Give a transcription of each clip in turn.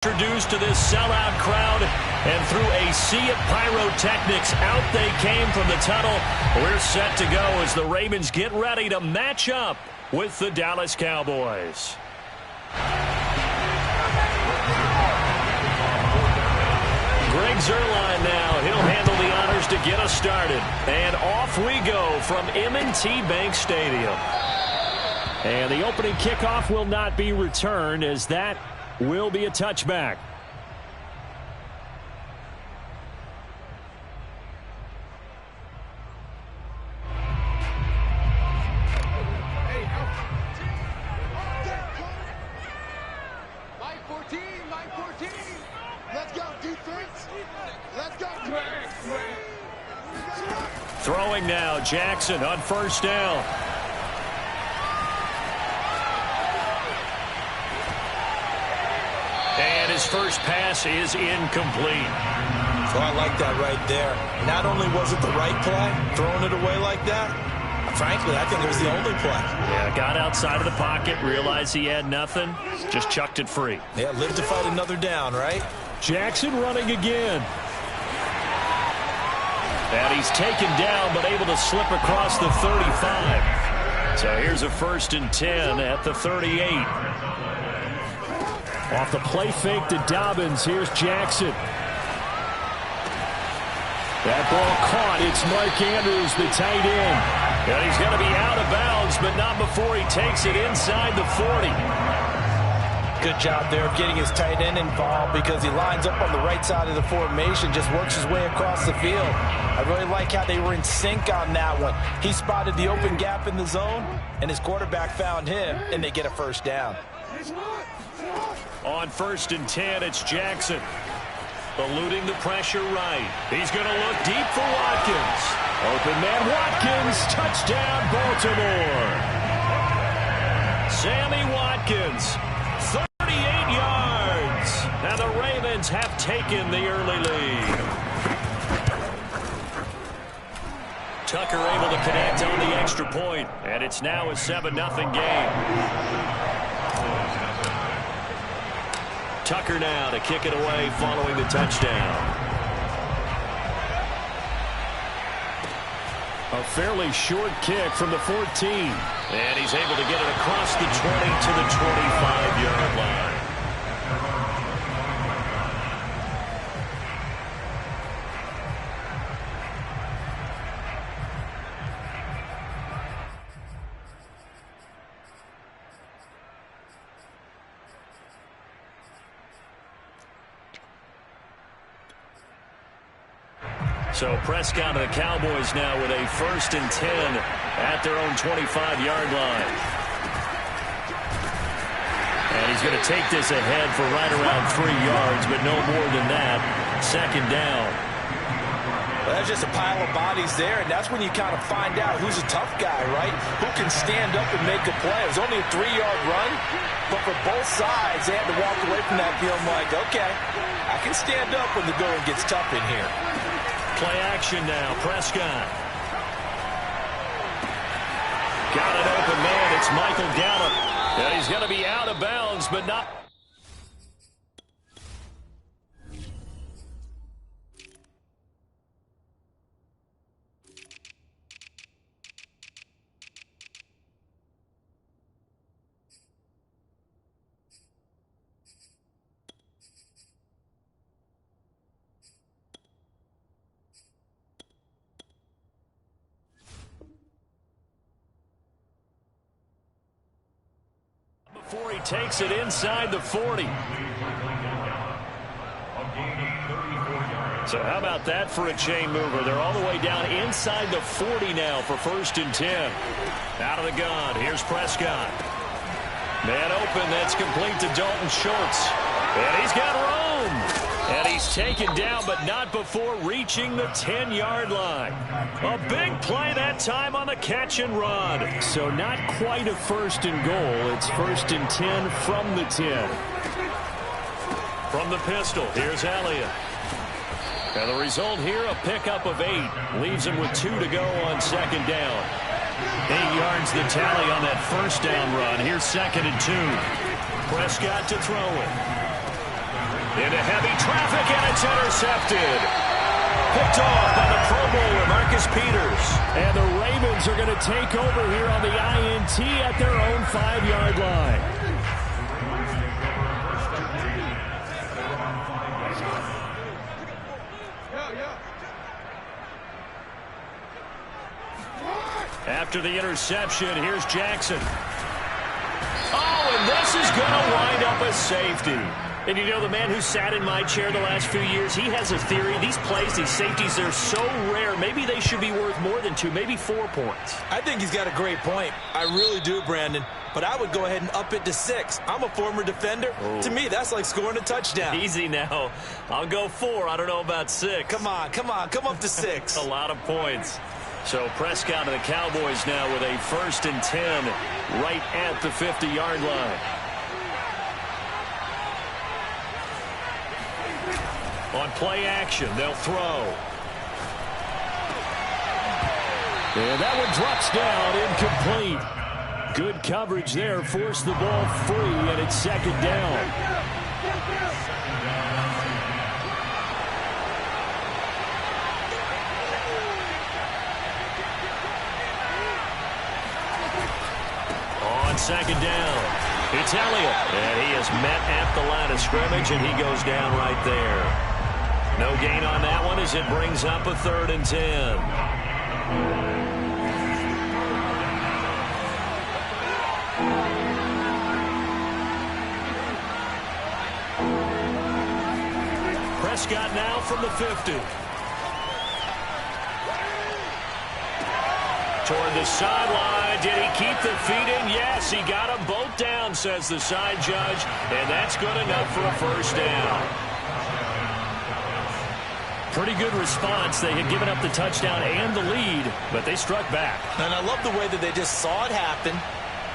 Introduced to this sellout crowd, and through a sea of pyrotechnics, out they came from the tunnel. We're set to go as the Ravens get ready to match up with the Dallas Cowboys. Greg Zuerlein now. He'll handle the honors to get us started. And off we go from M&T Bank Stadium. And the opening kickoff will not be returned, as that will be a touchback. Line 14. Let's go, defense. Let's go. Throwing now, Jackson on first down. And his first pass is incomplete. So I like that right there. Not only was it the right play, throwing it away like that, frankly, I think it was the only play. Yeah, got outside of the pocket, realized he had nothing, just chucked it free. Yeah, live to fight another down, right? Jackson running again. And he's taken down, but able to slip across the 35. So here's a 1st and 10 at the 38. Off the play fake to Dobbins. Here's Jackson. That ball caught. It's Mike Andrews, the tight end. And he's going to be out of bounds, but not before he takes it inside the 40. Good job there of getting his tight end involved, because he lines up on the right side of the formation, just works his way across the field. I really like how they were in sync on that one. He spotted the open gap in the zone, and his quarterback found him, and they get a first down. On 1st and 10, it's Jackson. Eluding the pressure right. He's going to look deep for Watkins. Open man Watkins. Touchdown, Baltimore. Sammy Watkins. 38 yards. And the Ravens have taken the early lead. Tucker able to connect on the extra point. And it's now a 7-0 game. Tucker now to kick it away following the touchdown. A fairly short kick from the 14. And he's able to get it across the 20 to the 25-yard line. So Prescott and the Cowboys now with a 1st and 10 at their own 25-yard line. And he's going to take this ahead for right around 3 yards, but no more than that. 2nd down. Well, that's just a pile of bodies there, and that's when you kind of find out who's a tough guy, right? Who can stand up and make a play. It was only a 3-yard run, but for both sides, they had to walk away from that feeling like, okay, I can stand up when the going gets tough in here. Play action now. Prescott. Got an open man. It's Michael Gallup. And he's going to be out of bounds, but not. Before he takes it inside the 40. So how about that for a chain mover? They're all the way down inside the 40 now for 1st and 10. Out of the gun. Here's Prescott. Man open. That's complete to Dalton Schultz. And he's got room. And he's taken down, but not before reaching the 10-yard line. A big play that time on the catch and run. So not quite a 1st and goal. It's 1st and 10 from the 10. From the pistol, here's Elliott. And the result here, a pickup of 8. Leaves him with 2 to go on 2nd down. 8 yards the tally on that 1st down run. Here's 2nd and 2. Prescott to throw it. Into heavy traffic, and it's intercepted. Picked off by the Pro Bowler, Marcus Peters. And the Ravens are going to take over here on the INT at their own 5-yard line. After the interception, here's Jackson. Oh, and this is going to wind up a safety. And you know, the man who sat in my chair the last few years, he has a theory. These plays, these safeties, they're so rare. Maybe they should be worth more than 2, maybe 4 points. I think he's got a great point. I really do, Brandon. But I would go ahead and up it to 6. I'm a former defender. Oh. To me, that's like scoring a touchdown. Easy now. I'll go 4. I don't know about 6. Come on. Come up to 6. A lot of points. So Prescott and the Cowboys now with a 1st and 10 right at the 50-yard line. On play action, they'll throw. And that one drops down, incomplete. Good coverage there, forced the ball free, and it's 2nd down. On 2nd down, it's Elliott. And he is met at the line of scrimmage, and he goes down right there. No gain on that one as it brings up a 3rd and 10. Prescott now from the 50. Toward the sideline. Did he keep the feet in? Yes, he got them both down, says the side judge. And that's good enough for a 1st down. Pretty good response. They had given up the touchdown and the lead, but they struck back. And I love the way that they just saw it happen,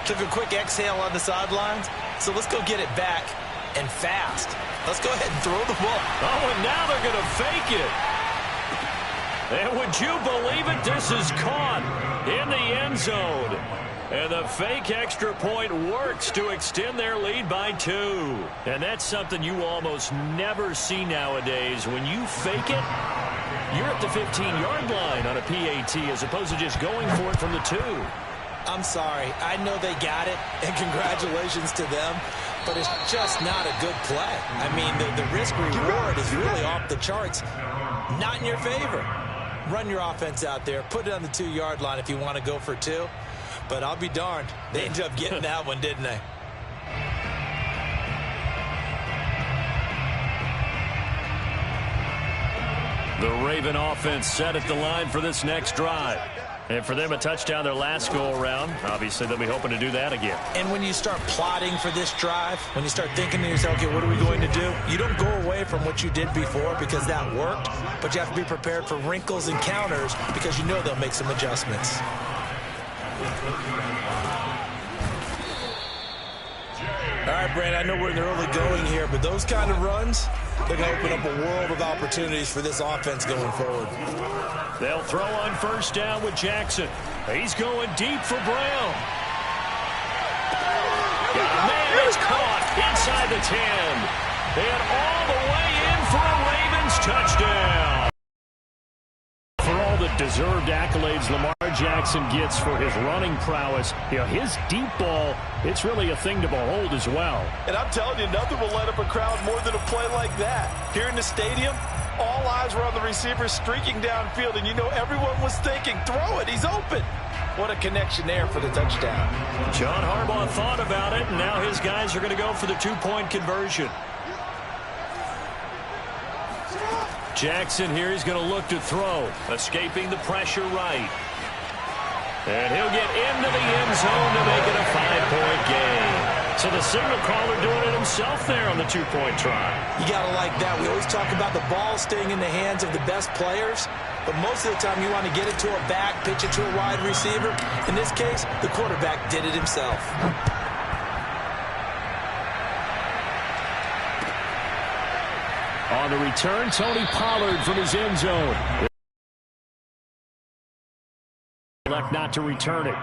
took a quick exhale on the sidelines. So let's go get it back, and fast. Let's go ahead and throw the ball. Oh, and now they're going to fake it. And would you believe it? This is caught in the end zone. And the fake extra point works to extend their lead by 2. And that's something you almost never see nowadays. When you fake it, you're at the 15-yard line on a PAT as opposed to just going for it from the 2. I'm sorry. I know they got it, and congratulations to them, but it's just not a good play. I mean, the risk-reward is really off the charts. Not in your favor. Run your offense out there. Put it on the 2-yard line if you want to go for 2. But I'll be darned. They ended up getting that one, didn't they? The Raven offense set at the line for this next drive. And for them, a touchdown their last go-around. Obviously, they'll be hoping to do that again. And when you start plotting for this drive, when you start thinking to yourself, okay, what are we going to do? You don't go away from what you did before because that worked, but you have to be prepared for wrinkles and counters because you know they'll make some adjustments. All right, Brandon, I know we're in the early going here, but those kind of runs, they're going to open up a world of opportunities for this offense going forward. They'll throw on 1st down with Jackson. He's going deep for Brown. Man is caught inside the 10. And all the way in for a Ravens touchdown. For all the deserved accolades Lamar Jackson gets for his running prowess, you know, his deep ball, it's really a thing to behold as well. And I'm telling you, nothing will light up a crowd more than a play like that. Here in the stadium, all eyes were on the receiver streaking downfield, and you know everyone was thinking, throw it, he's open. What a connection there for the touchdown. John Harbaugh thought about it, and now his guys are going to go for the 2-point conversion. Jackson here is going to look to throw, escaping the pressure right. And he'll get into the end zone to make it a 5-point game. So the signal caller doing it himself there on the 2-point try. You got to like that. We always talk about the ball staying in the hands of the best players, but most of the time you want to get it to a back, pitch it to a wide receiver. In this case, the quarterback did it himself. On the return, Tony Pollard from his end zone. Elect not to return it.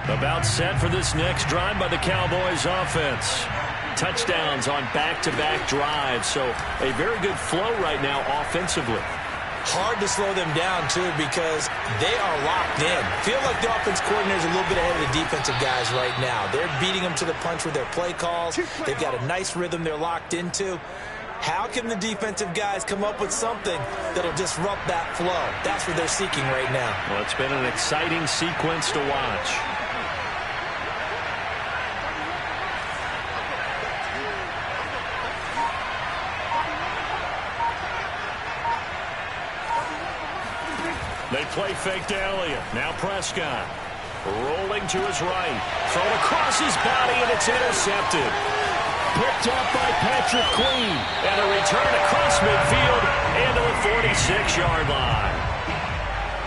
About set for this next drive by the Cowboys offense. Touchdowns on back-to-back drives, so a very good flow right now offensively. Hard to slow them down, too, because they are locked in. Feel like the offense coordinator is a little bit ahead of the defensive guys right now. They're beating them to the punch with their play calls. They've got a nice rhythm they're locked into. How can the defensive guys come up with something that'll disrupt that flow? That's what they're seeking right now. Well, it's been an exciting sequence to watch. They play fake to Elliott. Now Prescott. Rolling to his right. Thrown across his body, and it's intercepted. Picked up by Patrick Queen. And a return across midfield into the 46-yard line.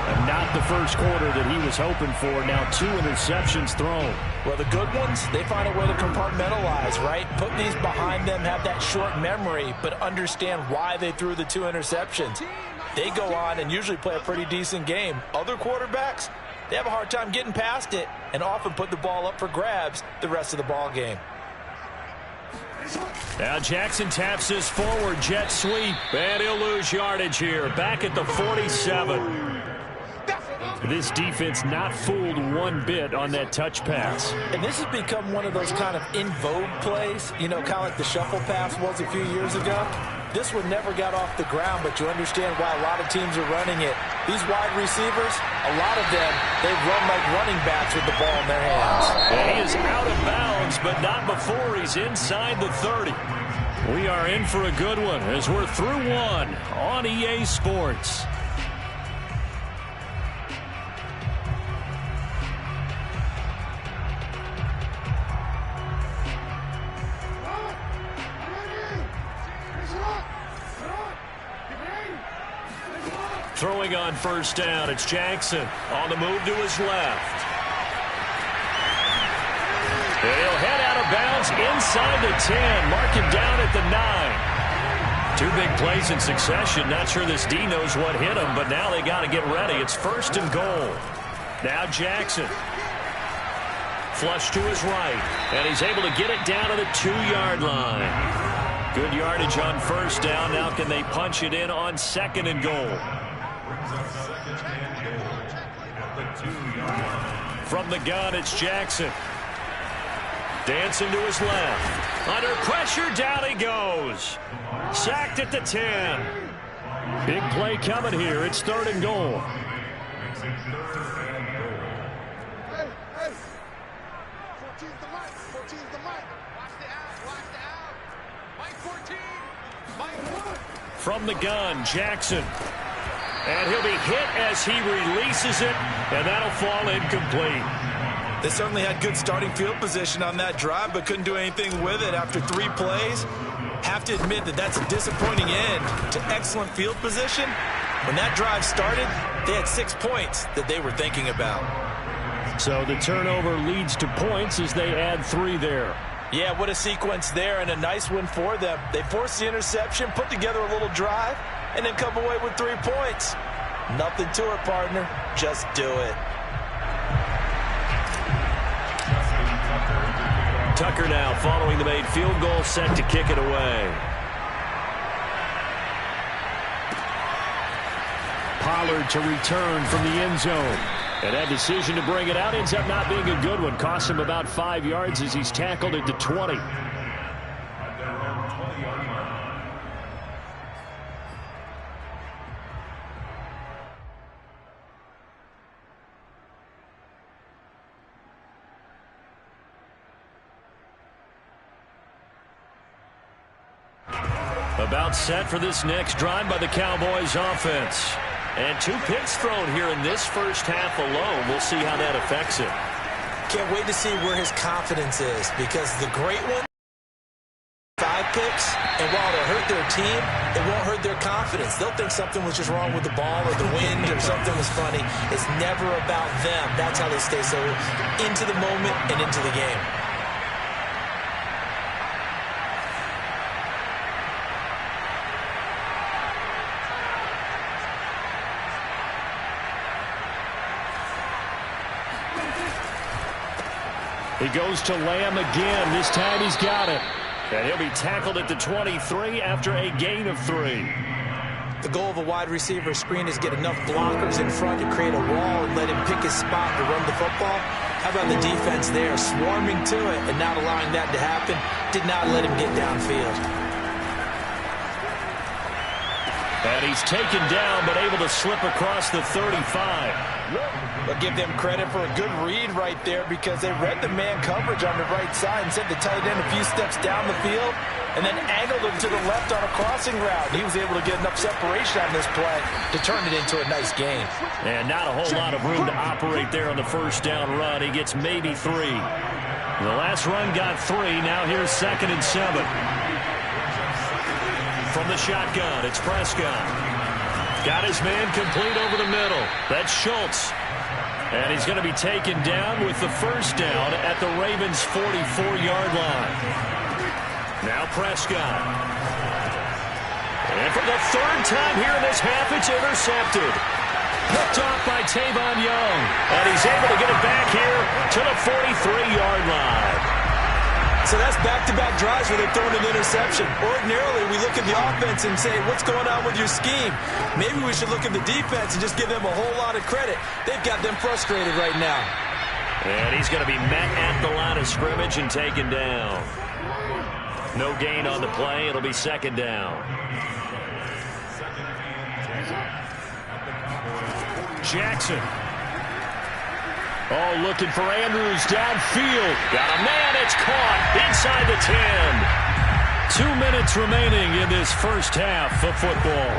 And not the first quarter that he was hoping for. Now 2 interceptions thrown. Well, the good ones, they find a way to compartmentalize, right? Put these behind them, have that short memory, but understand why they threw the 2 interceptions. They go on and usually play a pretty decent game. Other quarterbacks, they have a hard time getting past it and often put the ball up for grabs the rest of the ball game. Now Jackson taps his forward jet sweep, and he'll lose yardage here. Back at the 47. This defense not fooled one bit on that touch pass. And this has become one of those kind of in vogue plays, you know, kind of like the shuffle pass was a few years ago. This one never got off the ground, but you understand why a lot of teams are running it. These wide receivers, a lot of them, they run like running backs with the ball in their hands. And he is out of bounds, but not before he's inside the 30. We are in for a good one as we're through one on EA Sports. Throwing on first down, it's Jackson on the move to his left. And he'll head out of bounds inside the 10, mark him down at the 9. 2 big plays in succession. Not sure this D knows what hit him, but now they got to get ready. It's first and goal. Now Jackson. Flush to his right, and he's able to get it down to the 2-yard line. Good yardage on first down. Now can they punch it in on second and goal? From the gun, it's Jackson. Dancing to his left. Under pressure, down he goes. Sacked at the 10. Big play coming here. It's third and goal. Hey, hey. 14's the mic. 14's the mic. Watch the out. Watch the out. Mike 14. Mike 1. From the gun, Jackson. And he'll be hit as he releases it, and that'll fall incomplete. They certainly had good starting field position on that drive, but couldn't do anything with it after 3 plays. Have to admit that that's a disappointing end to excellent field position. When that drive started, they had 6 points that they were thinking about. So the turnover leads to points as they add 3 there. Yeah, what a sequence there, and a nice win for them. They forced the interception, put together a little drive, and then come away with 3 points. Nothing to it, partner. Just do it. Tucker now following the made field goal, set to kick it away. Pollard to return from the end zone. And that decision to bring it out ends up not being a good one. Cost him about 5 yards as he's tackled at the 20. About set for this next drive by the Cowboys offense. And 2 picks thrown here in this first half alone. We'll see how that affects it. Can't wait to see where his confidence is, because the great one, 5 picks, and while it'll hurt their team, it won't hurt their confidence. They'll think something was just wrong with the ball or the wind or something was funny. It's never about them. That's how they stay so into the moment and into the game. He goes to Lamb again. This time he's got it. And he'll be tackled at the 23 after a gain of 3. The goal of a wide receiver screen is get enough blockers in front to create a wall and let him pick his spot to run the football. How about the defense there, swarming to it and not allowing that to happen? Did not let him get downfield. And he's taken down, but able to slip across the 35. But give them credit for a good read right there because they read the man coverage on the right side and sent the tight end a few steps down the field and then angled him to the left on a crossing route. He was able to get enough separation on this play to turn it into a nice gain. And not a whole lot of room to operate there on the first down run. He gets maybe 3. The last run got 3. Now here's 2nd and 7. From the shotgun, it's Prescott. Got his man complete over the middle. That's Schultz. And he's going to be taken down with the first down at the Ravens' 44-yard line. Now Prescott. And for the 3rd time here in this half, it's intercepted. Picked off by Tavon Young. And he's able to get it back here to the 43-yard line. So that's back-to-back drives where they're throwing an interception. Ordinarily, we look at the offense and say, what's going on with your scheme? Maybe we should look at the defense and just give them a whole lot of credit. They've got them frustrated right now. And he's going to be met at the line of scrimmage and taken down. No gain on the play. It'll be 2nd down. Jackson. Oh, looking for Andrews downfield. Got a man. It's caught inside the 10. 2 minutes remaining in this first half of football.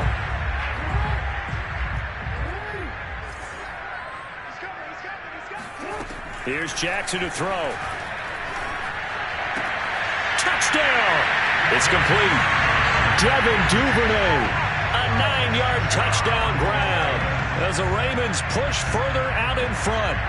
Here's Jackson to throw. Touchdown. It's complete. Devin Duvernay. A 9-yard touchdown grab as the Ravens push further out in front.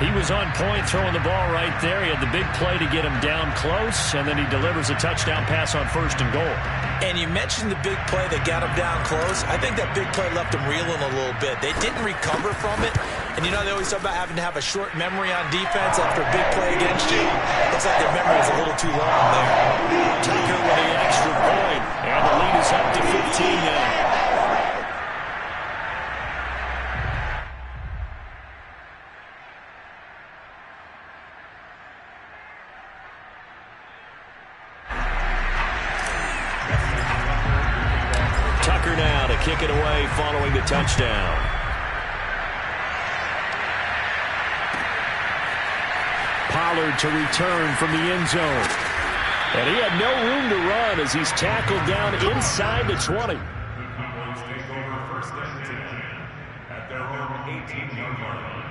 He was on point throwing the ball right there. He had the big play to get him down close, and then he delivers a touchdown pass on 1st and goal. And you mentioned the big play that got him down close. I think that big play left him reeling a little bit. They didn't recover from it. And you know, they always talk about having to have a short memory on defense after a big play against you. Looks like their memory is a little too long there. Tucker with the extra point. And the lead is up to 15 now. Now to kick it away following the touchdown. Pollard to return from the end zone. And he had no room to run as he's tackled down inside the 20. At their own 18-yard line.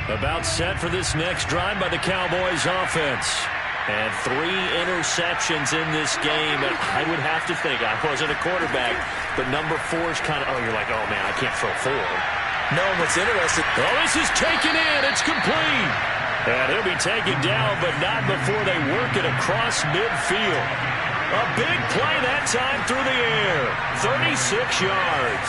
About set for this next drive by the Cowboys offense. And 3 interceptions in this game. And I would have to think, I wasn't a quarterback, but number 4 is kind of, oh, you're like, oh, man, I can't throw 4. No, what's interesting. Oh, this is taken in. It's complete. And he'll be taken down, but not before they work it across midfield. A big play that time through the air. 36 yards.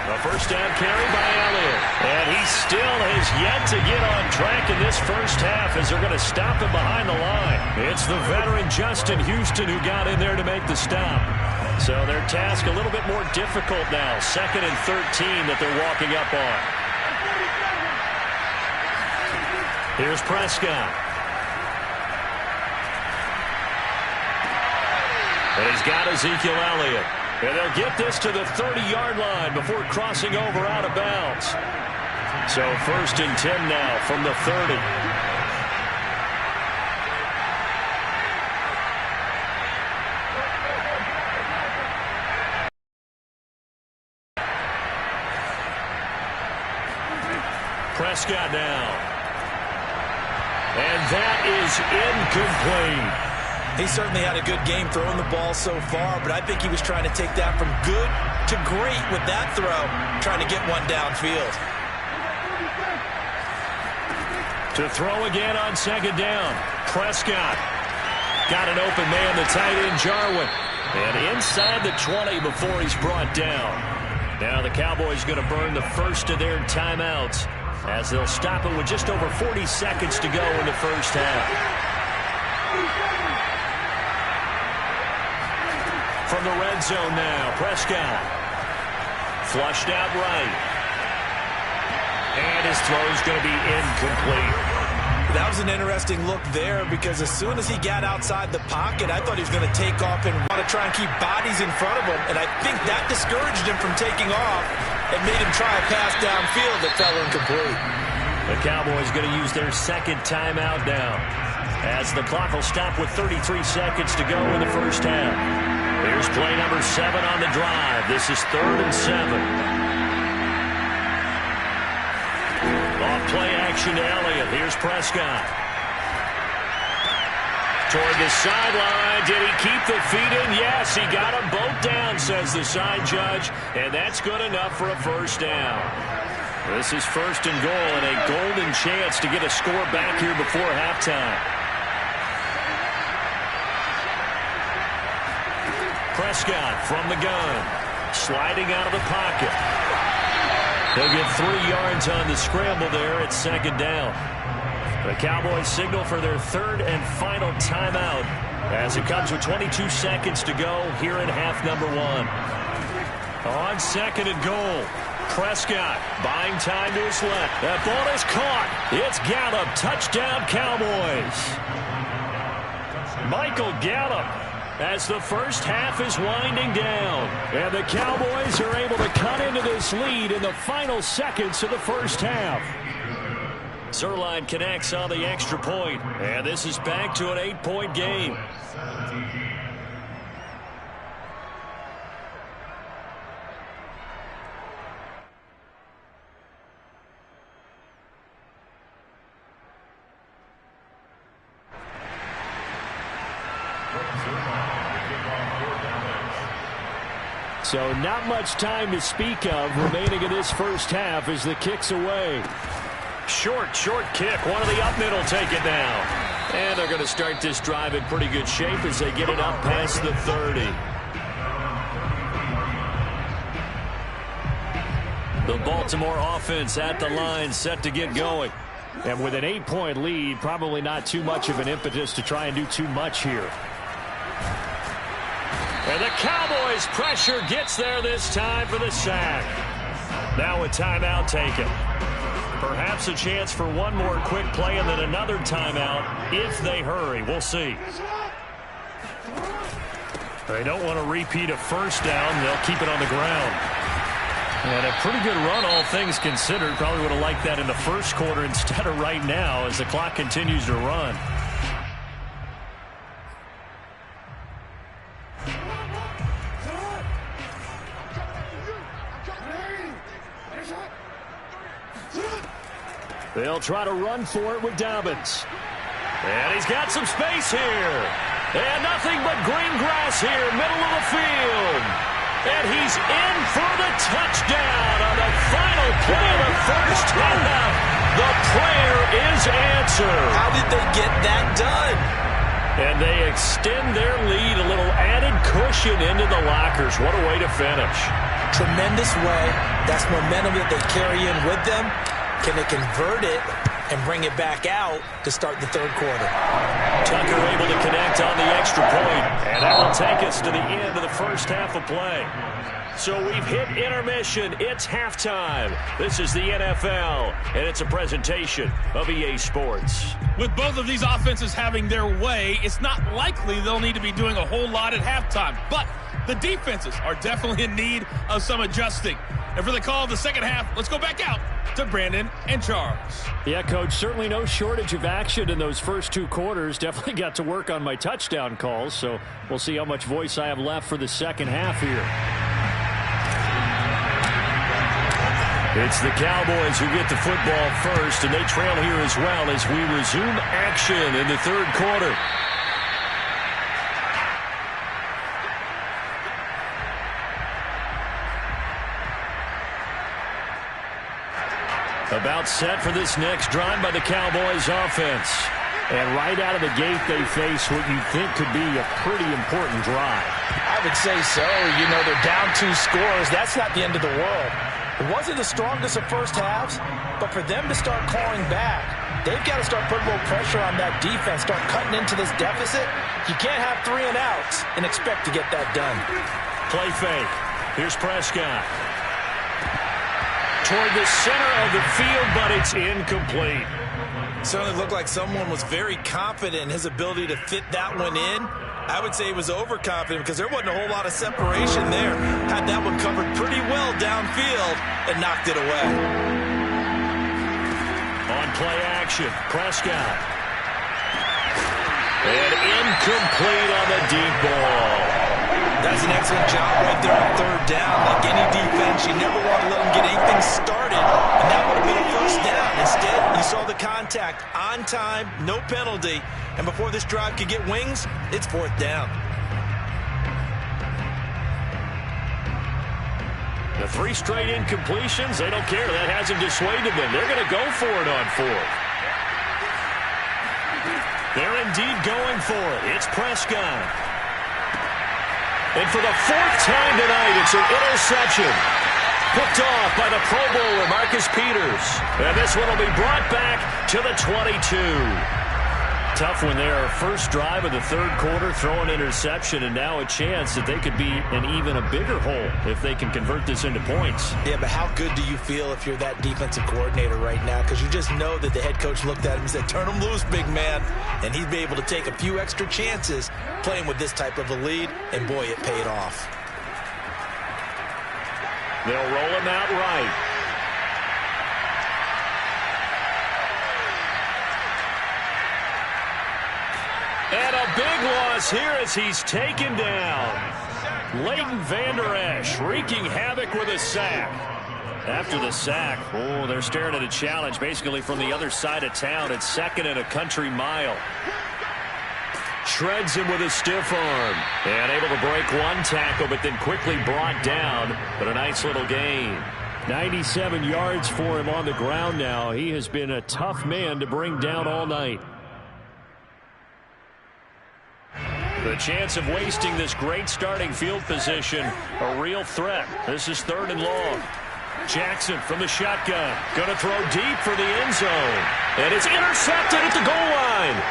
A first down carry by Elliott. And he still has yet to get on track in this first half as they're going to stop him behind the line. It's the veteran Justin Houston who got in there to make the stop. So their task a little bit more difficult now. 2nd and 13 that they're walking up on. Here's Prescott. And he's got Ezekiel Elliott. And they'll get this to the 30-yard line before crossing over out of bounds. So 1st and 10 now from the 30. Prescott now. And that is incomplete. He certainly had a good game throwing the ball so far, but I think he was trying to take that from good to great with that throw, trying to get one downfield. To throw again on 2nd down. Prescott. Got an open man, the tight end, Jarwin. And inside the 20 before he's brought down. Now the Cowboys going to burn the first of their timeouts as they'll stop it with just over 40 seconds to go in the first half. From the red zone now, Prescott. Flushed out right. And his throw's going to be incomplete. That was an interesting look there because as soon as he got outside the pocket, I thought he was going to take off and want to try and keep bodies in front of him. And I think that discouraged him from taking off and made him try a pass downfield that fell incomplete. The Cowboys going to use their second timeout now as the clock will stop with 33 seconds to go in the first half. Here's play number 7 on the drive. This is 3rd and 7. Play action to Elliott. Here's Prescott. Toward the sideline. Did he keep the feet in? Yes, he got them both down, says the side judge. And that's good enough for a first down. This is 1st and goal and a golden chance to get a score back here before halftime. Prescott from the gun. Sliding out of the pocket. They'll get 3 yards on the scramble there at 2nd down. The Cowboys signal for their 3rd and final timeout as it comes with 22 seconds to go here in half number 1. On 2nd and goal, Prescott buying time to his left. That ball is caught. It's Gallup. Touchdown, Cowboys. Michael Gallup, as the first half is winding down. And the Cowboys are able to cut into this lead in the final seconds of the first half. Zerline connects on the extra point. And this is back to an 8-point game. So not much time to speak of remaining in this first half as the kick's away. Short kick. One of the up middle take it down. And they're going to start this drive in pretty good shape as they get it up past the 30. The Baltimore offense at the line set to get going. And with an 8-point lead, probably not too much of an impetus to try and do too much here. And the Cowboys pressure gets there this time for the sack. Now a timeout taken. Perhaps a chance for one more quick play and then another timeout if they hurry. We'll see. They don't want to repeat a first down. They'll keep it on the ground. And a pretty good run, all things considered. Probably would have liked that in the first quarter instead of right now as the clock continues to run. They'll try to run for it with Dobbins. And he's got some space here. And nothing but green grass here, middle of the field. And he's in for the touchdown on the final play of the first half. The prayer is answered. How did they get that done? And they extend their lead, a little added cushion into the lockers. What a way to finish. Tremendous way. That's momentum that they carry in with them. Can they convert it and bring it back out to start the 3rd quarter? Tucker able to connect on the extra point. And that will take us to the end of the first half of play. So we've hit intermission. It's halftime. This is the NFL, and it's a presentation of EA Sports. With both of these offenses having their way, it's not likely they'll need to be doing a whole lot at halftime. But the defenses are definitely in need of some adjusting. And for the call of the second half, let's go back out to Brandon and Charles. Yeah, Coach, certainly no shortage of action in those first 2 quarters. Definitely got to work on my touchdown calls, so we'll see how much voice I have left for the second half here. It's the Cowboys who get the football first, and they trail here as well as we resume action in the 3rd quarter. About set for this next drive by the Cowboys offense. And right out of the gate, they face what you think could be a pretty important drive. I would say so. You know, they're down 2 scores. That's not the end of the world. It wasn't the strongest of first halves, but for them to start clawing back, they've got to start putting a little pressure on that defense, start cutting into this deficit. You can't have 3 and outs and expect to get that done. Play fake. Here's Prescott. Toward the center of the field, but it's incomplete. Certainly looked like someone was very confident in his ability to fit that one in. I would say he was overconfident because there wasn't a whole lot of separation there. Had that one covered pretty well downfield and knocked it away. On play action, Prescott. And incomplete on the deep ball. That's an excellent job right there on 3rd down. Like any defense, you never want to let them get anything started, and that would have been a first down. Instead, you saw the contact on time, no penalty, and before this drive could get wings, it's 4th down. The 3 straight incompletions, they don't care. That hasn't dissuaded them. They're going to go for it on 4th. They're indeed going for it. It's Prescott. And for the 4th time tonight, it's an interception. Picked off by the Pro Bowler, Marcus Peters. And this one will be brought back to the 22. Tough one there. First drive of the 3rd quarter, throw an interception, and now a chance that they could be in even a bigger hole if they can convert this into points. Yeah, but how good do you feel if you're that defensive coordinator right now? Because you just know that the head coach looked at him and said, turn him loose, big man. And he'd be able to take a few extra chances playing with this type of a lead, and boy, it paid off. They'll roll him out right. And a big loss here as he's taken down. Leighton Vander Esch wreaking havoc with a sack. After the sack, oh, they're staring at a challenge basically from the other side of town. It's 2nd and a country mile. Shreds him with a stiff arm. And able to break 1 tackle, but then quickly brought down. But a nice little gain. 97 yards for him on the ground now. He has been a tough man to bring down all night. The chance of wasting this great starting field position, a real threat. This is 3rd and long. Jackson from the shotgun. Going to throw deep for the end zone. And it's intercepted at the goal line.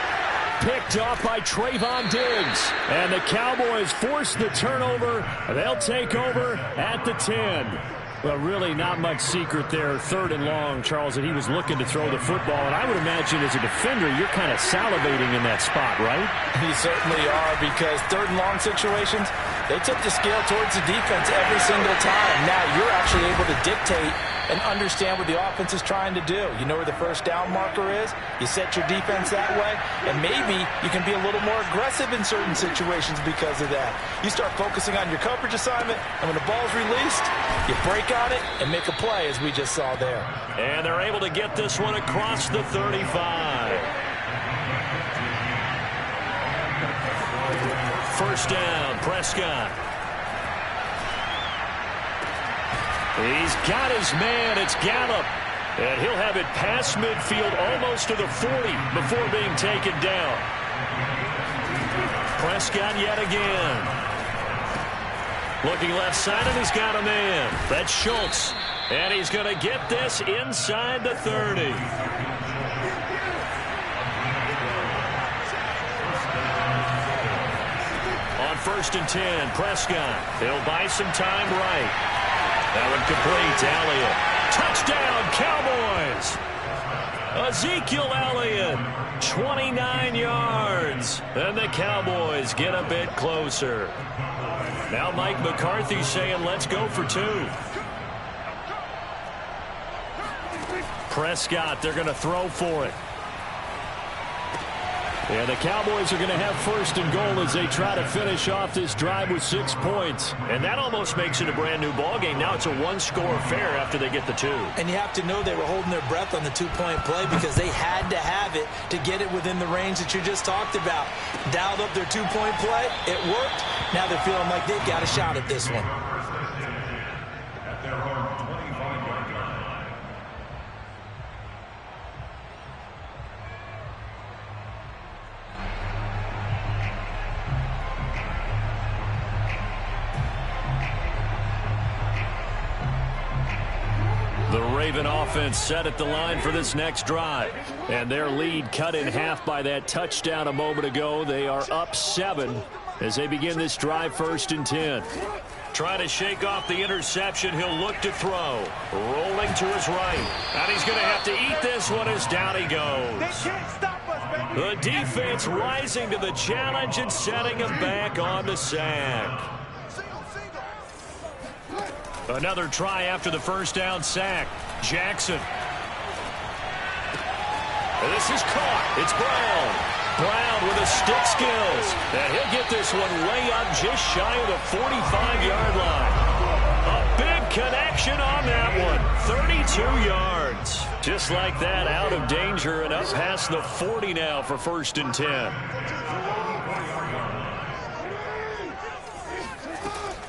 Picked off by Trayvon Diggs. And the Cowboys force the turnover. They'll take over at the 10. Well, really not much secret there. 3rd and long, Charles, that he was looking to throw the football. And I would imagine as a defender, you're kind of salivating in that spot, right? You certainly are, because 3rd and long situations, they tip the scale towards the defense every single time. Now you're actually able to dictate and understand what the offense is trying to do. You know where the first down marker is. You set your defense that way, and maybe you can be a little more aggressive in certain situations because of that. You start focusing on your coverage assignment, and when the ball's released, you break on it and make a play, as we just saw there. And they're able to get this one across the 35. First down, Prescott. He's got his man. It's Gallup. And he'll have it past midfield almost to the 40 before being taken down. Prescott yet again. Looking left side, and he's got a man. That's Schultz. And he's going to get this inside the 30. On 1st and 10, Prescott. He'll buy some time right. That one complete to Elliott. Touchdown, Cowboys! Ezekiel Elliott, 29 yards. And the Cowboys get a bit closer. Now Mike McCarthy saying, let's go for 2. Prescott, they're going to throw for it. And the Cowboys are going to have 1st and goal as they try to finish off this drive with 6 points. And that almost makes it a brand new ball game. Now it's a 1-score affair after they get the 2. And you have to know they were holding their breath on the 2-point play because they had to have it to get it within the range that you just talked about. Dialed up their 2-point play. It worked. Now they're feeling like they've got a shot at this one. At their own 25-yard line. Raven offense set at the line for this next drive. And their lead cut in half by that touchdown a moment ago. They are up 7 as they begin this drive, 1st and 10. Trying to shake off the interception. He'll look to throw. Rolling to his right. And he's going to have to eat this one as down he goes. They can't stop us, baby. The defense rising to the challenge and setting him back on the sack. Another try after the first down sack. Jackson. This is caught. It's Brown. Brown with the stick skills. And he'll get this one way up just shy of the 45-yard line. A big connection on that one. 32 yards. Just like that, out of danger and up past the 40 now for 1st and 10.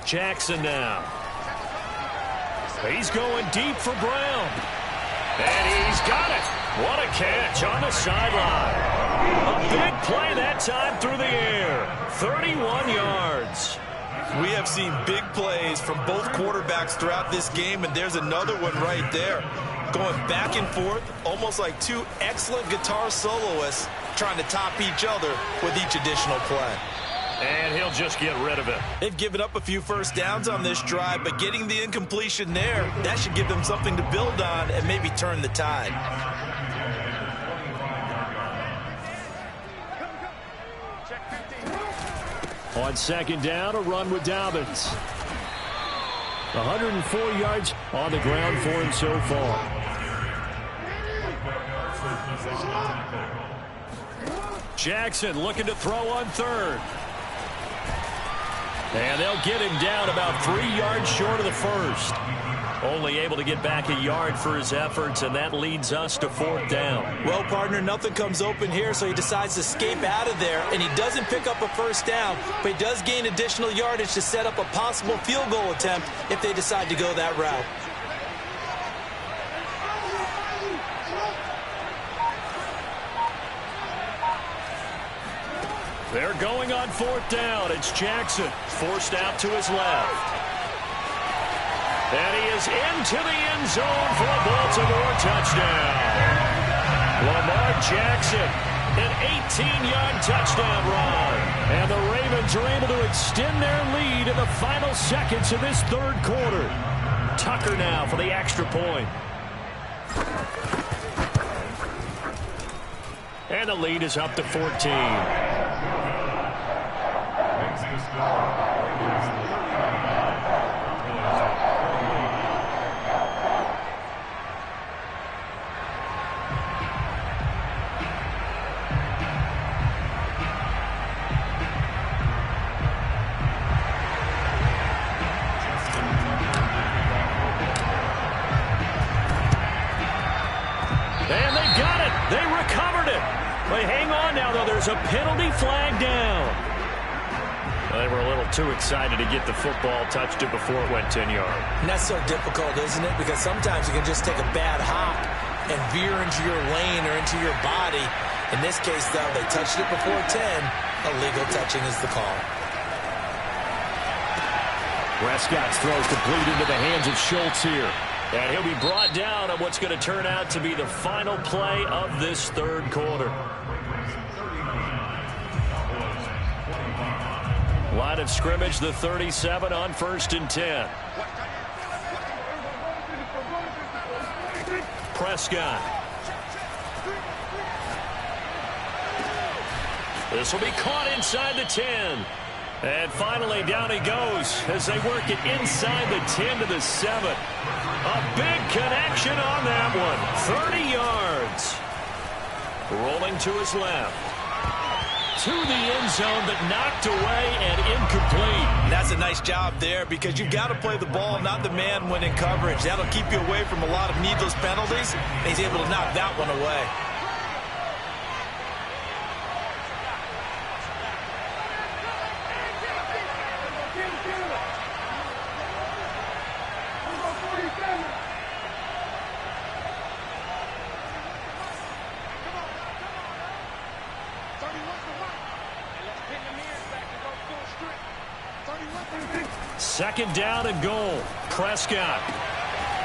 Jackson now. He's going deep for Brown. And he's got it. What a catch on the sideline. A big play that time through the air. 31 yards. We have seen big plays from both quarterbacks throughout this game, and there's another one right there. Going back and forth, almost like two excellent guitar soloists trying to top each other with each additional play. And he'll just get rid of it. They've given up a few first downs on this drive, but getting the incompletion there, that should give them something to build on and maybe turn the tide. On 2nd down, a run with Dobbins. 104 yards on the ground for him so far. Jackson looking to throw on 3rd. And they'll get him down about 3 yards short of the first. Only able to get back a yard for his efforts, and that leads us to 4th down. Well, partner, nothing comes open here, so he decides to escape out of there, and he doesn't pick up a first down, but he does gain additional yardage to set up a possible field goal attempt if they decide to go that route. They're going on 4th down. It's Jackson, forced out to his left. And he is into the end zone for a Baltimore touchdown. Lamar Jackson, an 18-yard touchdown run. And the Ravens are able to extend their lead in the final seconds of this 3rd quarter. Tucker now for the extra point. And the lead is up to 14. They recovered it. They hang on now, though. There's a penalty flag down. They were a little too excited to get the football, touched it before it went 10 yards. And that's so difficult, isn't it? Because sometimes you can just take a bad hop and veer into your lane or into your body. In this case, though, they touched it before 10. Illegal touching is the call. Prescott's throw is complete into the hands of Schultz here. And he'll be brought down on what's going to turn out to be the final play of this 3rd quarter. Line of scrimmage, the 37 on 1st and 10. Prescott. This will be caught inside the 10. And finally, down he goes as they work it inside the 10 to the 7. A big connection on that one. 30 yards. Rolling to his left. To the end zone, but knocked away and incomplete. That's a nice job there because you've got to play the ball, not the man when in coverage. That'll keep you away from a lot of needless penalties. And he's able to knock that one away. Second down and goal. Prescott.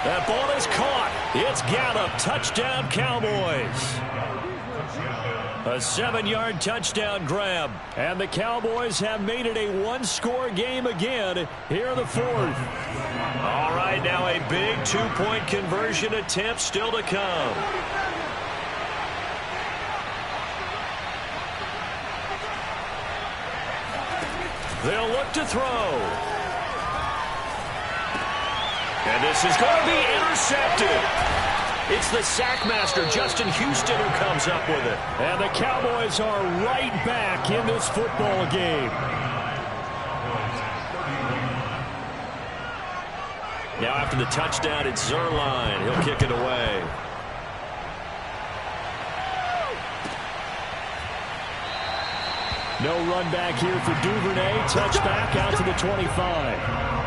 That ball is caught. It's Gallup. Touchdown, Cowboys. A 7-yard touchdown grab. And the Cowboys have made it a one-score game again here in the fourth. All right, now a big 2-point conversion attempt still to come. They'll look to throw. And this is going to be intercepted. It's the sackmaster, Justin Houston, who comes up with it. And the Cowboys are right back in this football game. Now after the touchdown, it's Zerline. He'll kick it away. No run back here for Duvernay. Touchback out to the 25.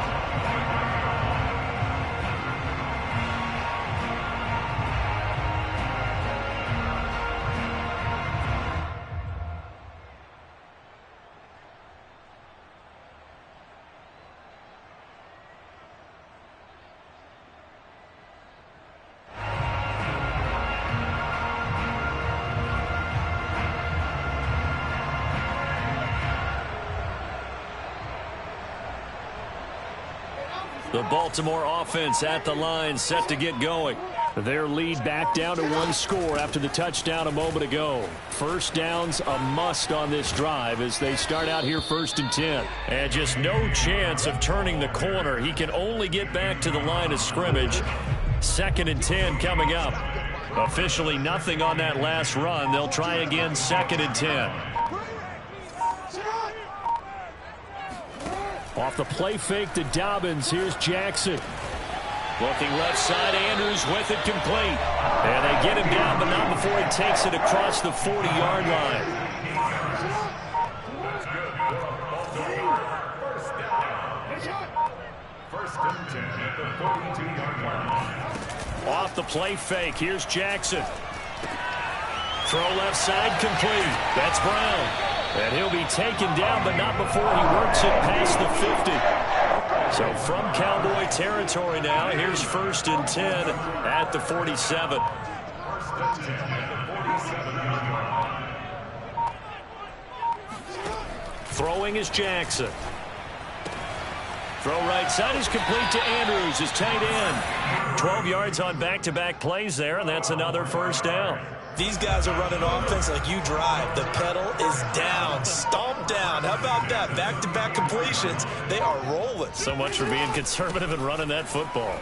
The Baltimore offense at the line, set to get going. Their lead back down to one score after the touchdown a moment ago. First down's a must on this drive as they start out here 1st and 10. And just no chance of turning the corner. He can only get back to the line of scrimmage. 2nd and 10 coming up. Officially nothing on that last run. They'll try again 2nd and 10. Off the play fake to Dobbins. Here's Jackson. Looking left side. Andrews with it complete. And they get him down, but not before he takes it across the 40-yard line. First and 10 at the 42-yard line. Off the play fake. Here's Jackson. Throw left side complete. That's Brown. And he'll be taken down, but not before he works it past the 50. So from Cowboy territory now, here's 1st and 10 at the 47. Throwing is Jackson. Throw right side is complete to Andrews, his tight end. 12 yards on back-to-back plays there, and that's another first down. These guys are running offense like you drive. The pedal is down, stomped down. How about that? Back-to-back completions. They are rolling. So much for being conservative and running that football.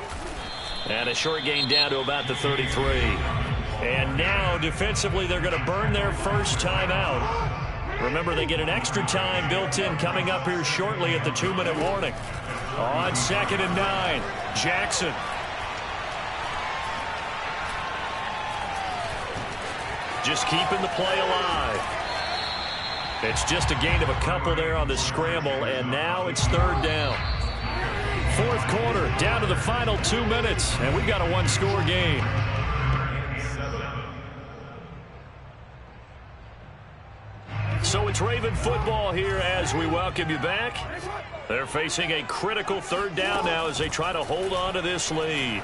And a short gain down to about the 33. And now, defensively, they're going to burn their first time out. Remember, they get an extra time built in coming up here shortly at the 2-minute warning. On 2nd and 9, Jackson. Just keeping the play alive. It's just a gain of a couple there on the scramble, and now it's 3rd down. 4th quarter, down to the final 2 minutes, and we've got a one-score game. So it's Raven football here as we welcome you back. They're facing a critical 3rd down now as they try to hold on to this lead.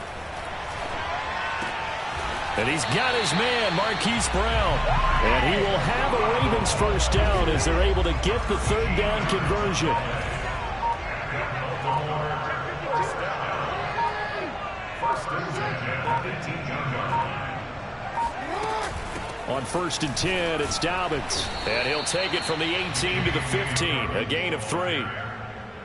And he's got his man, Marquise Brown. And he will have a Ravens first down as they're able to get the 3rd down conversion. On 1st and 10, it's Dobbins. And he'll take it from the 18 to the 15. A gain of 3.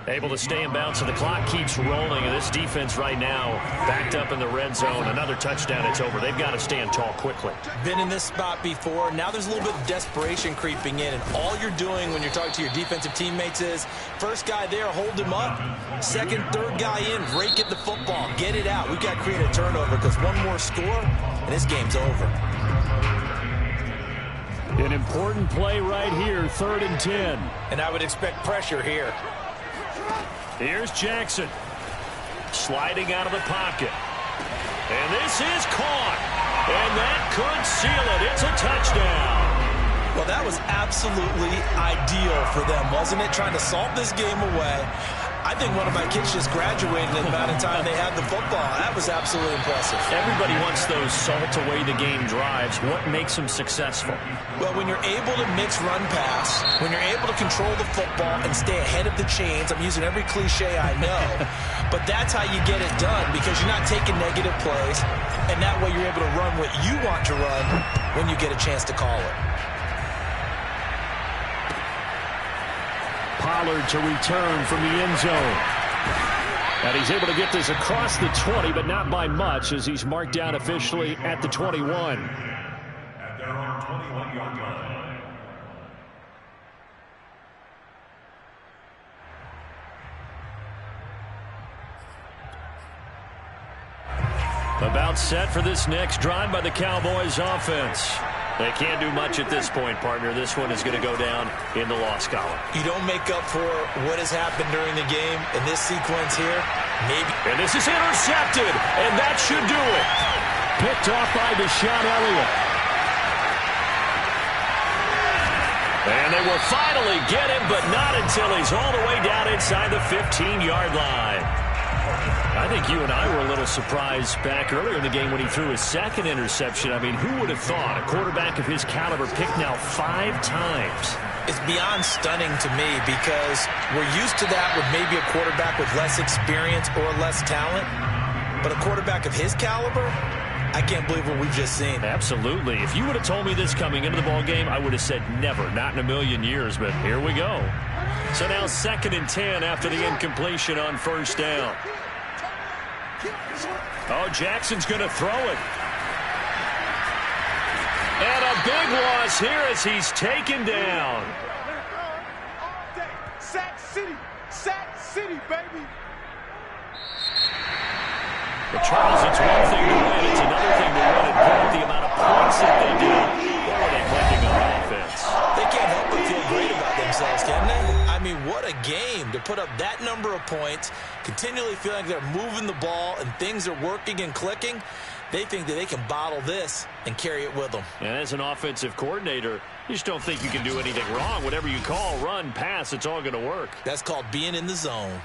Able to stay in bounds, and the clock keeps rolling. And this defense right now backed up in the red zone. Another touchdown, it's over. They've got to stand tall quickly. Been in this spot before. Now there's a little bit of desperation creeping in. And all you're doing when you're talking to your defensive teammates is, first guy there, hold him up. 2nd, 3rd guy in, rake at the football. Get it out. We've got to create a turnover because one more score, and this game's over. An important play right here, 3rd and 10. And I would expect pressure here. Here's Jackson. Sliding out of the pocket. And this is caught. And that could seal it. It's a touchdown. Well, that was absolutely ideal for them, wasn't it? Trying to salt this game away. I think one of my kids just graduated in the amount of time they had the football. That was absolutely impressive. Everybody wants those salt-away-the-game drives. What makes them successful? Well, when you're able to mix run-pass, when you're able to control the football and stay ahead of the chains, I'm using every cliche I know, but that's how you get it done because you're not taking negative plays, and that way you're able to run what you want to run when you get a chance to call it. Pollard to return from the end zone. And he's able to get this across the 20, but not by much as he's marked down officially at the 21. At their own 21-yard line. About set for this next drive by the Cowboys offense. They can't do much at this point, partner. This one is going to go down in the loss column. You don't make up for what has happened during the game in this sequence here. Maybe. And this is intercepted, and that should do it. Picked off by Deshaun Elliott. And they will finally get him, but not until he's all the way down inside the 15-yard line. I think you and I were a little surprised back earlier in the game when he threw his second interception. I mean, who would have thought a quarterback of his caliber picked now 5 times? It's beyond stunning to me because we're used to that with maybe a quarterback with less experience or less talent. But a quarterback of his caliber, I can't believe what we've just seen. Absolutely. If you would have told me this coming into the ball game, I would have said never, not in a million years. But here we go. So now 2nd and 10 after the incompletion on first down. Oh, Jackson's going to throw it. And a big loss here as he's taken down. Sack City, baby. But Charles, it's one thing to win. It's another thing to win and put up the amount of points that they do. What are they making on offense? They can't help but feel great about themselves, can they? I mean, what a game to put up that number of points, continually feeling like they're moving the ball and things are working and clicking. They think that they can bottle this and carry it with them. And as an offensive coordinator, you just don't think you can do anything wrong. Whatever you call, run, pass, it's all going to work. That's called being in the zone.